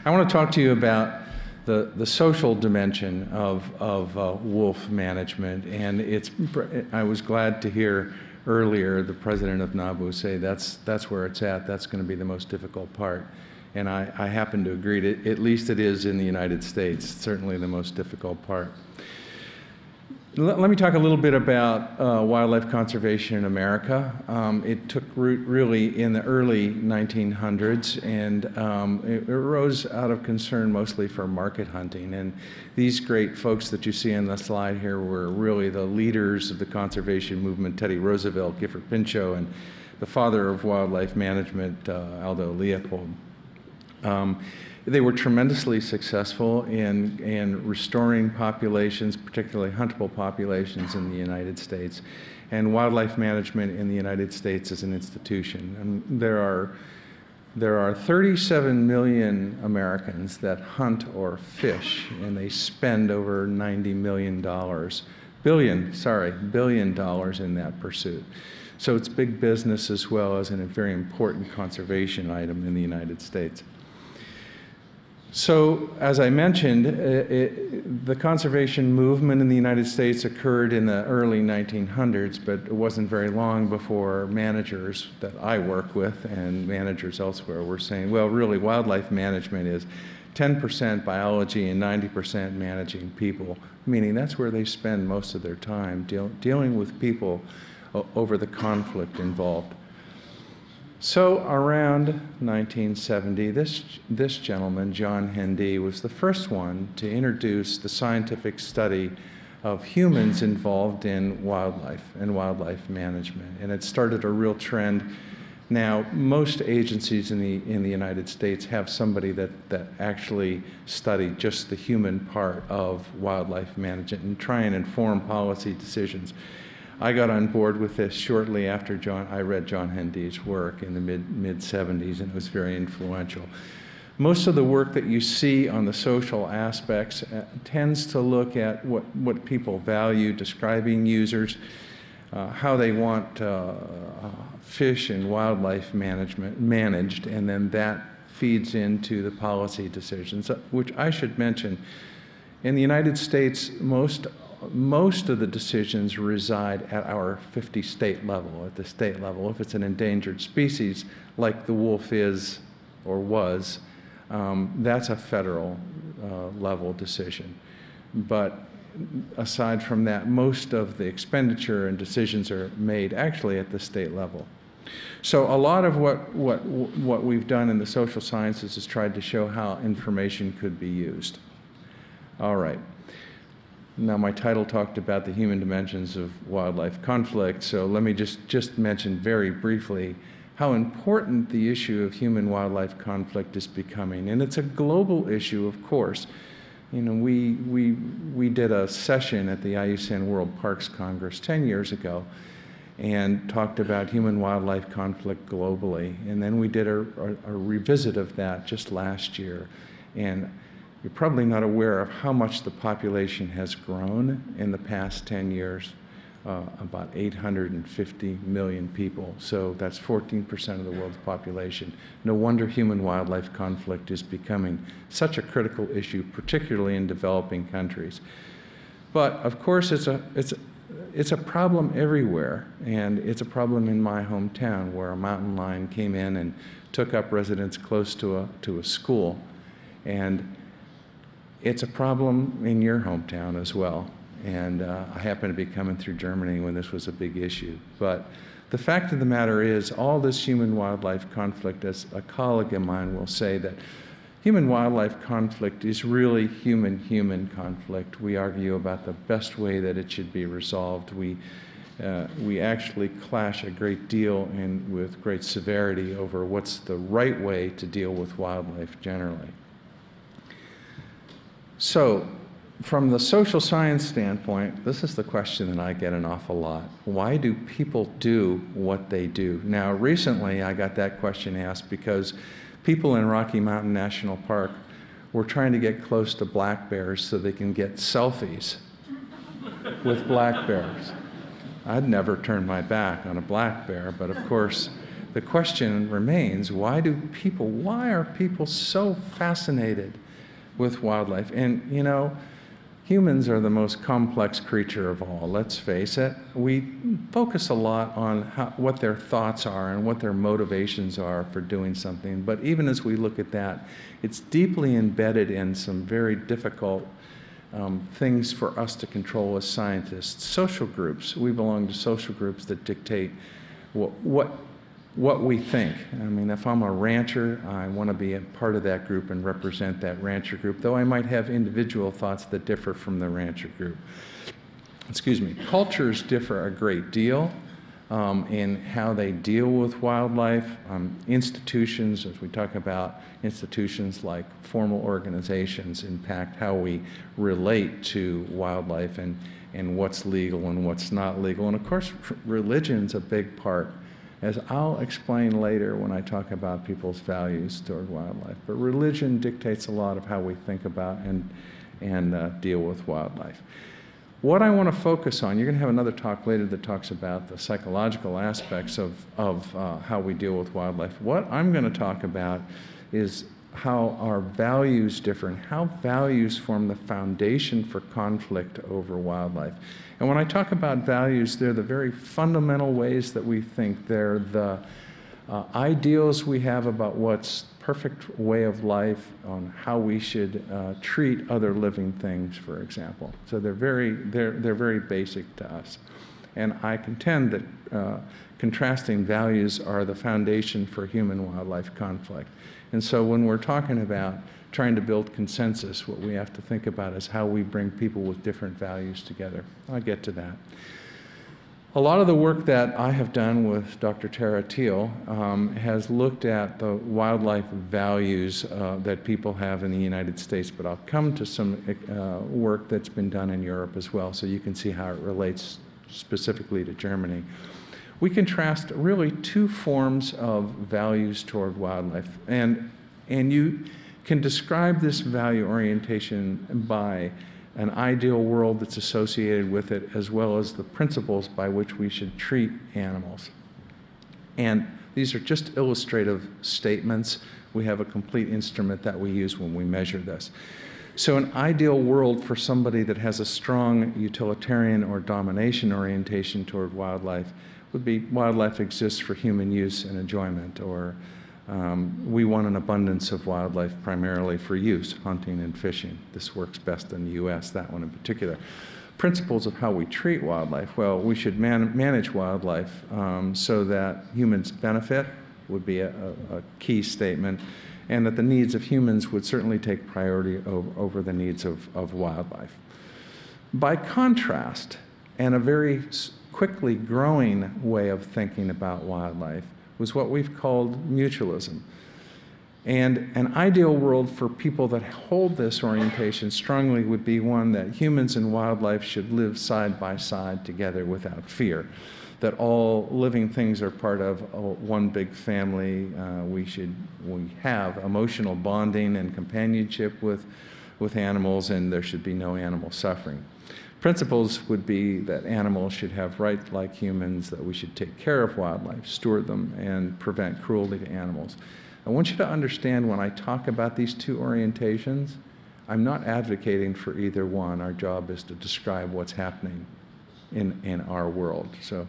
I want to talk to you about the social dimension of wolf management, and I was glad to hear earlier the president of NABU say that's where it's at. That's going to be the most difficult part, and I happen to agree. At least it is in the United States. Certainly the most difficult part. Let me talk a little bit about wildlife conservation in America. It took root really in the early 1900s, and it arose out of concern mostly for market hunting. And these great folks that you see on the slide here were really the leaders of the conservation movement: Teddy Roosevelt, Gifford Pinchot, and the father of wildlife management, Aldo Leopold. They were tremendously successful in restoring populations, particularly huntable populations in the United States. And wildlife management in the United States is an institution. And there are 37 million Americans that hunt or fish, and they spend over $90 billion in that pursuit. So it's big business as well as a very important conservation item in the United States. So, as I mentioned, the conservation movement in the United States occurred in the early 1900s, but it wasn't very long before managers that I work with and managers elsewhere were saying, well, really, wildlife management is 10% biology and 90% managing people, meaning that's where they spend most of their time, dealing with people over the conflict involved. So around 1970, this gentleman, John Hendy, was the first one to introduce the scientific study of humans involved in wildlife and wildlife management. And it started a real trend. Now, most agencies in the United States have somebody that actually study just the human part of wildlife management and try and inform policy decisions. I got on board with this shortly after I read John Hendy's work in the mid-70s, and it was very influential. Most of the work that you see on the social aspects tends to look at what people value, describing users, how they want fish and wildlife management managed, and then that feeds into the policy decisions, which I should mention. In the United States, most of the decisions reside at our 50-state level, at the state level. If it's an endangered species, like the wolf is or was, that's a federal level decision. But aside from that, most of the expenditure and decisions are made actually at the state level. So a lot of what we've done in the social sciences is tried to show how information could be used. All right. Now, my title talked about the human dimensions of wildlife conflict, so let me just mention very briefly how important the issue of human-wildlife conflict is becoming. And it's a global issue, of course. You know, we did a session at the IUCN World Parks Congress 10 years ago and talked about human-wildlife conflict globally. And then we did a revisit of that just last year. And you're probably not aware of how much the population has grown in the past 10 years, about 850 million people. So that's 14% of the world's population. No wonder human-wildlife conflict is becoming such a critical issue, particularly in developing countries. But of course, it's a problem everywhere, and it's a problem in my hometown where a mountain lion came in and took up residence close to a school. And it's a problem in your hometown as well. And I happened to be coming through Germany when this was a big issue. But the fact of the matter is, all this human-wildlife conflict, as a colleague of mine will say, that human-wildlife conflict is really human-human conflict. We argue about the best way that it should be resolved. We actually clash a great deal with great severity over what's the right way to deal with wildlife generally. So, from the social science standpoint, this is the question that I get an awful lot. Why do people do what they do? Now, recently I got that question asked because people in Rocky Mountain National Park were trying to get close to black bears so they can get selfies with black bears. I'd never turn my back on a black bear, but of course, the question remains, why are people so fascinated with wildlife? And, you know, humans are the most complex creature of all, let's face it. We focus a lot on what their thoughts are and what their motivations are for doing something. But even as we look at that, it's deeply embedded in some very difficult things for us to control as scientists. Social groups, we belong to social groups that dictate what we think. I mean, if I'm a rancher, I want to be a part of that group and represent that rancher group, though I might have individual thoughts that differ from the rancher group. Excuse me. Cultures differ a great deal in how they deal with wildlife. Institutions, as we talk about, institutions like formal organizations impact how we relate to wildlife and what's legal and what's not legal. And of course, religion's a big part, as I'll explain later when I talk about people's values toward wildlife. But religion dictates a lot of how we think about and deal with wildlife. What I want to focus on, you're going to have another talk later that talks about the psychological aspects of how we deal with wildlife. What I'm going to talk about is how our values differ and how values form the foundation for conflict over wildlife. And when I talk about values, they're the very fundamental ways that we think. They're the ideals we have about what's perfect way of life, on how we should treat other living things, for example. So they're very basic to us. And I contend that contrasting values are the foundation for human-wildlife conflict. And so when we're talking about trying to build consensus, what we have to think about is how we bring people with different values together. I'll get to that. A lot of the work that I have done with Dr. Tara Teal has looked at the wildlife values that people have in the United States, but I'll come to some work that's been done in Europe as well, so you can see how it relates specifically to Germany. We contrast really two forms of values toward wildlife, and you can describe this value orientation by an ideal world that's associated with it, as well as the principles by which we should treat animals. And these are just illustrative statements. We have a complete instrument that we use when we measure this. So an ideal world for somebody that has a strong utilitarian or domination orientation toward wildlife would be wildlife exists for human use and enjoyment, or we want an abundance of wildlife primarily for use, hunting and fishing. This works best in the US, that one in particular. Principles of how we treat wildlife. Well, we should manage wildlife so that humans benefit would be a key statement, and that the needs of humans would certainly take priority over the needs of wildlife. By contrast, and a very quickly growing way of thinking about wildlife, was what we've called mutualism. And an ideal world for people that hold this orientation strongly would be one that humans and wildlife should live side by side together without fear, that all living things are part of one big family. We have emotional bonding and companionship with animals, and there should be no animal suffering. Principles would be that animals should have rights like humans, that we should take care of wildlife, steward them, and prevent cruelty to animals. I want you to understand, when I talk about these two orientations, I'm not advocating for either one. Our job is to describe what's happening in our world. So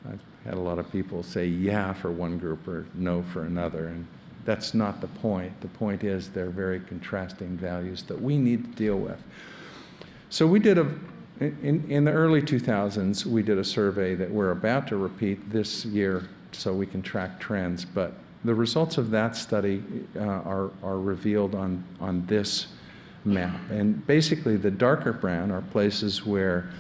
I've had a lot of people say yeah for one group or no for another, and that's not the point. The point is they're very contrasting values that we need to deal with. So we did in the early 2000s, we did a survey that we're about to repeat this year so we can track trends, but the results of that study are revealed on this map. And basically the darker brown are places where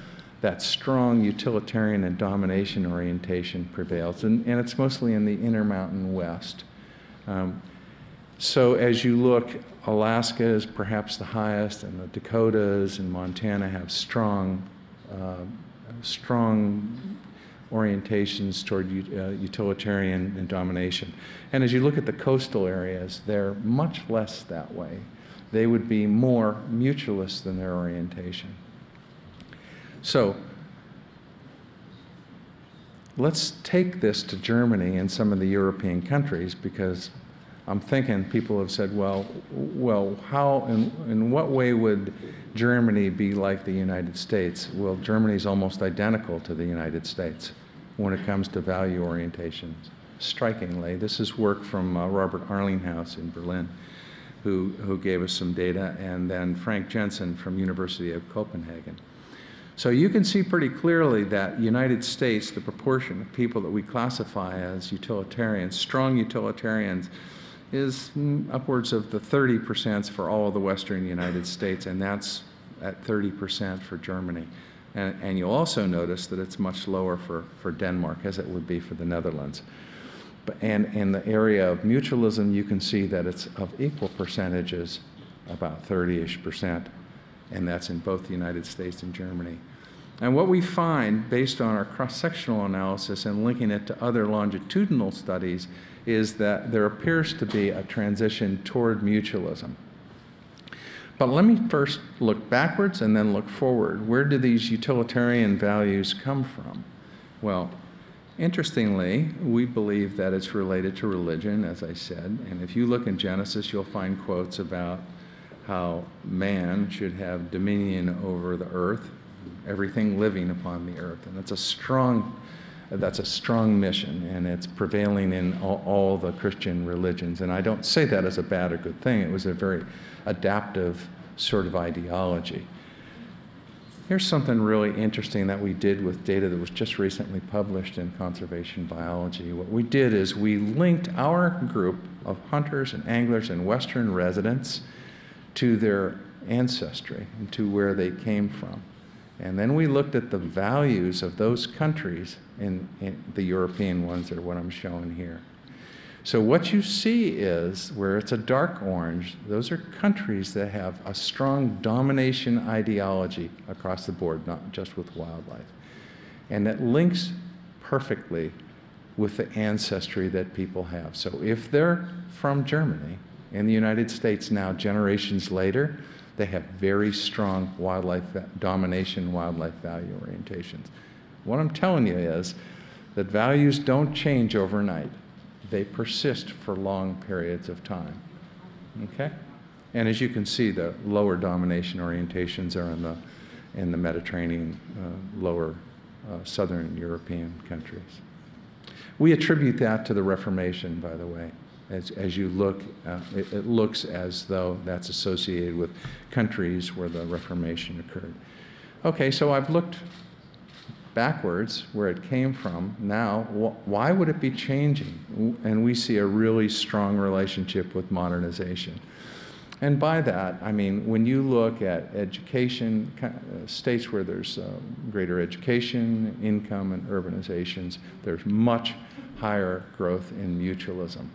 that strong utilitarian and domination orientation prevails, and it's mostly in the Intermountain West. So as you look, Alaska is perhaps the highest, and the Dakotas and Montana have strong orientations toward utilitarian and domination. And as you look at the coastal areas, they're much less that way. They would be more mutualist than their orientation. So let's take this to Germany and some of the European countries, because I'm thinking people have said, well, how, in what way would Germany be like the United States? Well, Germany's almost identical to the United States when it comes to value orientations. Strikingly, this is work from Robert Arlinghaus in Berlin, who gave us some data, and then Frank Jensen from University of Copenhagen. So you can see pretty clearly that United States, the proportion of people that we classify as utilitarians, strong utilitarians, is upwards of the 30% for all of the Western United States, and that's at 30% for Germany. And you'll also notice that it's much lower for Denmark, as it would be for the Netherlands. And in the area of mutualism, you can see that it's of equal percentages, about 30-ish%, and that's in both the United States and Germany. And what we find, based on our cross-sectional analysis and linking it to other longitudinal studies, is that there appears to be a transition toward mutualism. But let me first look backwards and then look forward. Where do these utilitarian values come from? Well, interestingly, we believe that it's related to religion, as I said. And if you look in Genesis, you'll find quotes about how man should have dominion over the earth, everything living upon the earth. And that's a strong mission, and it's prevailing in all the Christian religions. And I don't say that as a bad or good thing. It was a very adaptive sort of ideology. Here's something really interesting that we did with data that was just recently published in Conservation Biology. What we did is we linked our group of hunters and anglers and Western residents to their ancestry and to where they came from. And then we looked at the values of those countries, in the European ones are what I'm showing here. So what you see is, where it's a dark orange, those are countries that have a strong domination ideology across the board, not just with wildlife. And it links perfectly with the ancestry that people have. So if they're from Germany, in the United States now, generations later, they have very strong wildlife domination, wildlife value orientations. What I'm telling you is that values don't change overnight. They persist for long periods of time. Okay? And as you can see, the lower domination orientations are in the Mediterranean, lower southern European countries. We attribute that to the Reformation, by the way. As you look, it looks as though that's associated with countries where the Reformation occurred. Okay, so I've looked backwards where it came from. Now, why would it be changing? And we see a really strong relationship with modernization. And by that, I mean, when you look at education, states where there's greater education, income, and urbanizations, there's much higher growth in mutualism.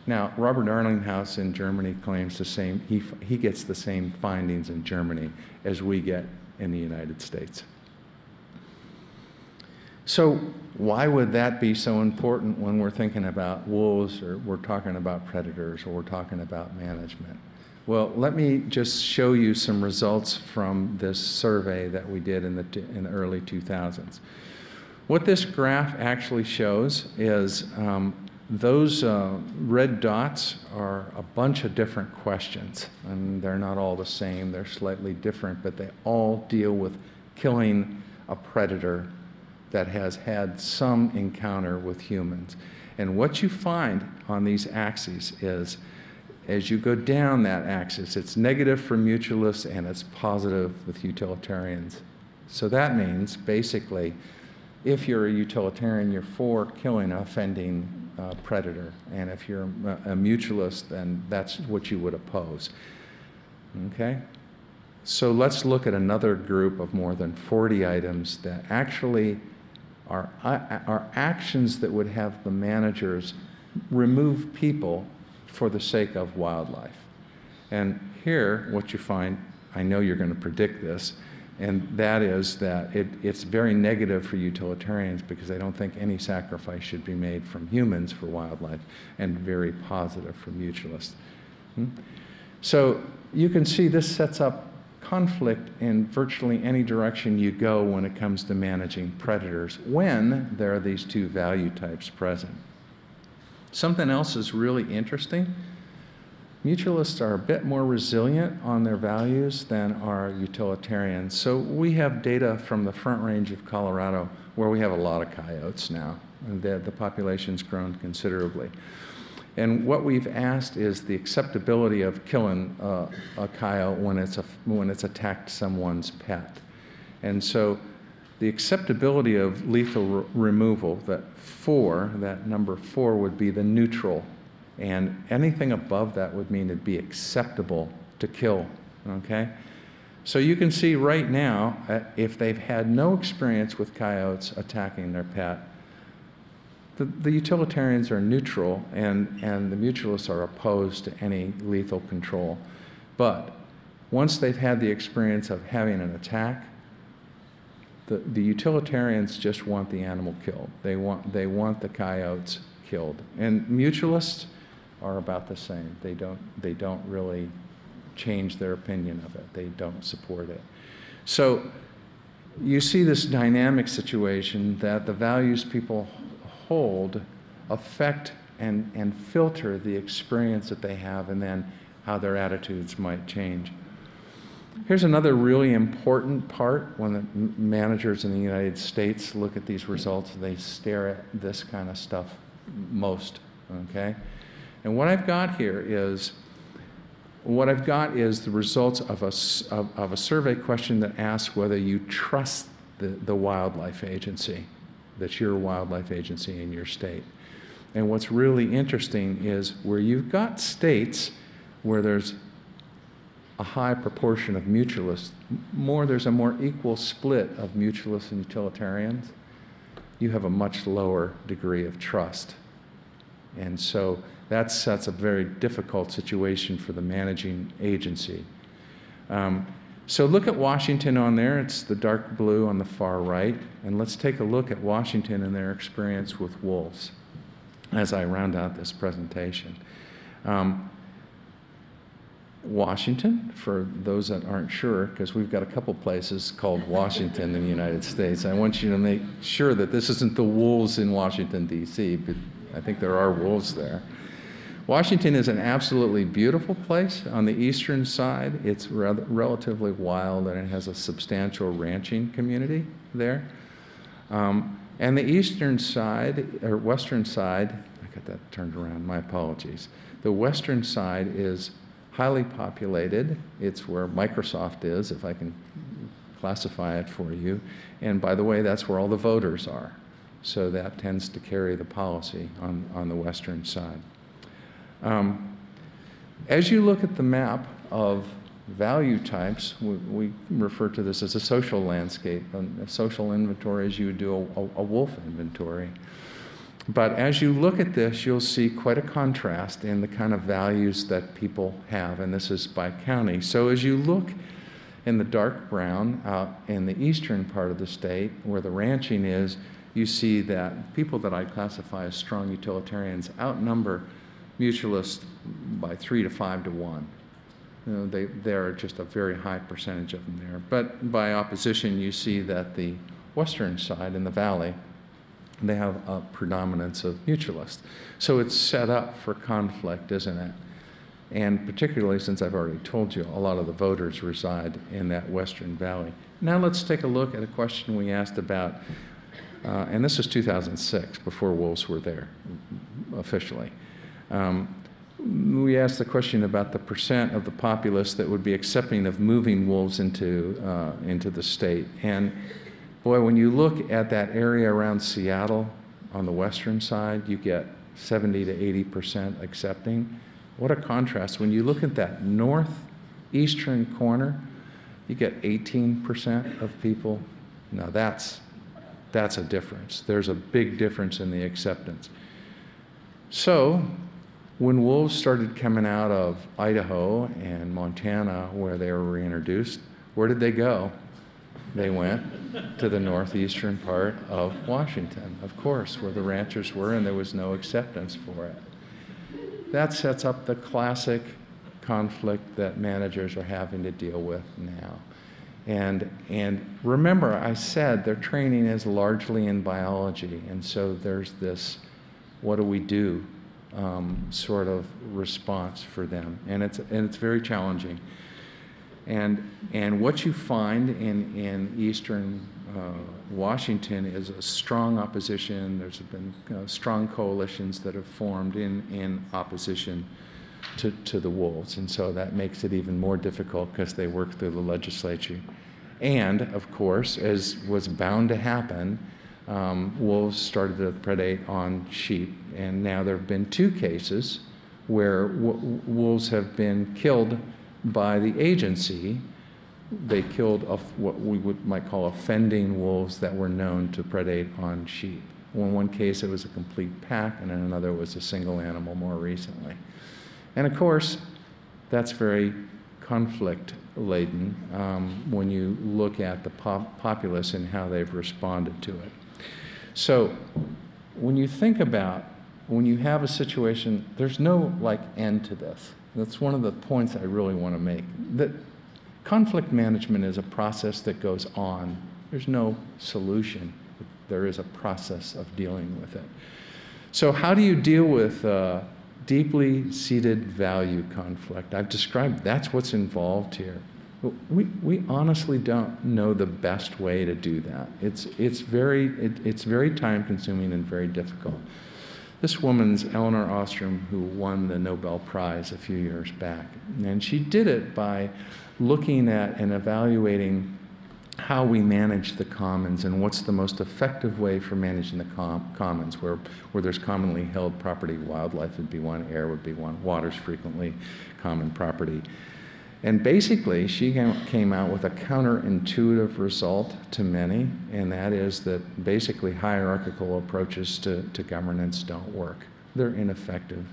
Now, Robert Arlinghaus in Germany claims the same, he gets the same findings in Germany as we get in the United States. So why would that be so important when we're thinking about wolves, or we're talking about predators, or we're talking about management? Well, let me just show you some results from this survey that we did in the early 2000s. What this graph actually shows is those red dots are a bunch of different questions, and they're not all the same. They're slightly different, but they all deal with killing a predator that has had some encounter with humans. And what you find on these axes is, as you go down that axis, it's negative for mutualists and it's positive with utilitarians. So that means, basically, if you're a utilitarian, you're for killing an offending predator. And if you're a mutualist, then that's what you would oppose. Okay? So let's look at another group of more than 40 items that actually are actions that would have the managers remove people for the sake of wildlife. And here, what you find, I know you're going to predict this, and that is that it's very negative for utilitarians because they don't think any sacrifice should be made from humans for wildlife, and very positive for mutualists. So you can see this sets up conflict in virtually any direction you go when it comes to managing predators when there are these two value types present. Something else is really interesting. Mutualists are a bit more resilient on their values than are utilitarians. So we have data from the Front Range of Colorado where we have a lot of coyotes now. And the population's grown considerably. And what we've asked is the acceptability of killing a coyote when it's attacked someone's pet. And so the acceptability of lethal removal, that number 4 would be the neutral. And anything above that would mean it'd be acceptable to kill, okay? So you can see right now, if they've had no experience with coyotes attacking their pet, the utilitarians are neutral and the mutualists are opposed to any lethal control. But once they've had the experience of having an attack, the utilitarians just want the animal killed. They want the coyotes killed. And mutualists are about the same. They don't really change their opinion of it. They don't support it. So you see this dynamic situation that the values people hold affect and filter the experience that they have and then how their attitudes might change. Here's another really important part when the managers in the United States look at these results. They stare at this kind of stuff most, okay? And what I've got here is the results of a survey question that asks whether you trust the wildlife agency, that's your wildlife agency in your state. And what's really interesting is where you've got states where there's a high proportion of mutualists, there's a more equal split of mutualists and utilitarians, you have a much lower degree of trust. And so that sets a very difficult situation for the managing agency. So look at Washington on there. It's the dark blue on the far right. And let's take a look at Washington and their experience with wolves as I round out this presentation. Washington, for those that aren't sure, because we've got a couple places called Washington in the United States. I want you to make sure that this isn't the wolves in Washington, D.C., but I think there are wolves there. Washington is an absolutely beautiful place. On the eastern side, it's relatively wild, and it has a substantial ranching community there. And the eastern side, or western side, I got that turned around, my apologies. The western side is highly populated. It's where Microsoft is, if I can classify it for you. And by the way, that's where all the voters are. So that tends to carry the policy on the western side. As you look at the map of value types, we refer to this as a social landscape. A social inventory is you would do a wolf inventory. But as you look at this, you'll see quite a contrast in the kind of values that people have, and this is by county. So as you look in the dark brown out in the eastern part of the state, where the ranching is, you see that people that I classify as strong utilitarians outnumber mutualists by 3 to 5 to 1. You know, there are just a very high percentage of them there. But by opposition, you see that the western side in the valley, they have a predominance of mutualists. So it's set up for conflict, isn't it? And particularly since I've already told you, a lot of the voters reside in that western valley. Now let's take a look at a question we asked about, and this was 2006, before wolves were there officially. We asked the question about the percent of the populace that would be accepting of moving wolves into the state. And boy, when you look at that area around Seattle on the western side, you get 70 to 80% accepting. What a contrast. When you look at that northeastern corner, you get 18% of people. Now that's a difference. There's a big difference in the acceptance. So when wolves started coming out of Idaho and Montana, where they were reintroduced, where did they go? They went to the northeastern part of Washington, of course, where the ranchers were, and there was no acceptance for it. That sets up the classic conflict that managers are having to deal with now. And remember, I said their training is largely in biology, and so there's this, what do we do, sort of response for them, and it's very challenging. And what you find in Eastern Washington is a strong opposition. There's been strong coalitions that have formed in opposition to the wolves, and so that makes it even more difficult because they work through the legislature. And of course, as was bound to happen, wolves started to predate on sheep, and now there have been 2 cases where wolves have been killed by the agency. They killed what we might call offending wolves that were known to predate on sheep. In one case, it was a complete pack, and in another, it was a single animal more recently. And of course, that's very conflict-laden when you look at the populace and how they've responded to it. So when you think about, when you have a situation, there's no end to this. That's one of the points I really want to make. That conflict management is a process that goes on. There's no solution. There is a process of dealing with it. So how do you deal with deeply seated value conflict? I've described that's what's involved here. We honestly don't know the best way to do that. It's very time-consuming and very difficult. This woman's Elinor Ostrom, who won the Nobel Prize a few years back, and she did it by looking at and evaluating how we manage the commons and what's the most effective way for managing the commons, where there's commonly held property. Wildlife would be one, air would be one, water's frequently common property. And basically, she came out with a counterintuitive result to many, and that is that basically hierarchical approaches to governance don't work. They're ineffective.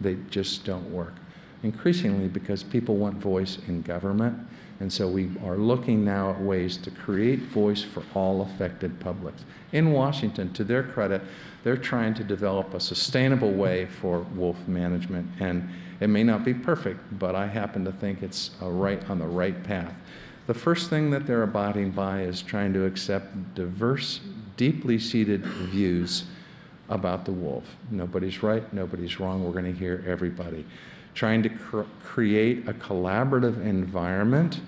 They just don't work. Increasingly because people want voice in government, and so we are looking now at ways to create voice for all affected publics. In Washington, to their credit, they're trying to develop a sustainable way for wolf management, and it may not be perfect, but I happen to think it's on the right path. The first thing that they're abiding by is trying to accept diverse, deeply seated views about the wolf. Nobody's right, nobody's wrong, we're going to hear everybody. Trying to create a collaborative environment,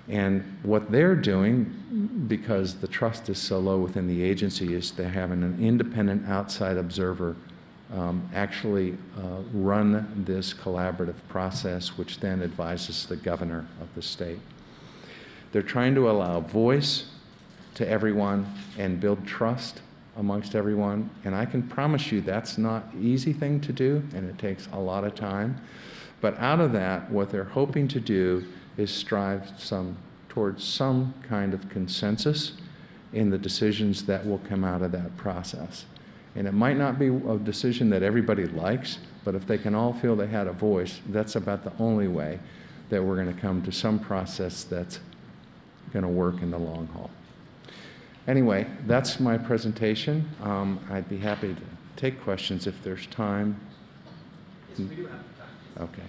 and what they're doing, because the trust is so low within the agency, is they're having an independent outside observer actually run this collaborative process, which then advises the governor of the state. They're trying to allow voice to everyone and build trust amongst everyone, and I can promise you that's not an easy thing to do, and it takes a lot of time. But out of that, what they're hoping to do is strive towards some kind of consensus in the decisions that will come out of that process. And it might not be a decision that everybody likes, but if they can all feel they had a voice, that's about the only way that we're going to come to some process that's going to work in the long haul. Anyway, that's my presentation. I'd be happy to take questions if there's time. Yes, we do have time. Okay.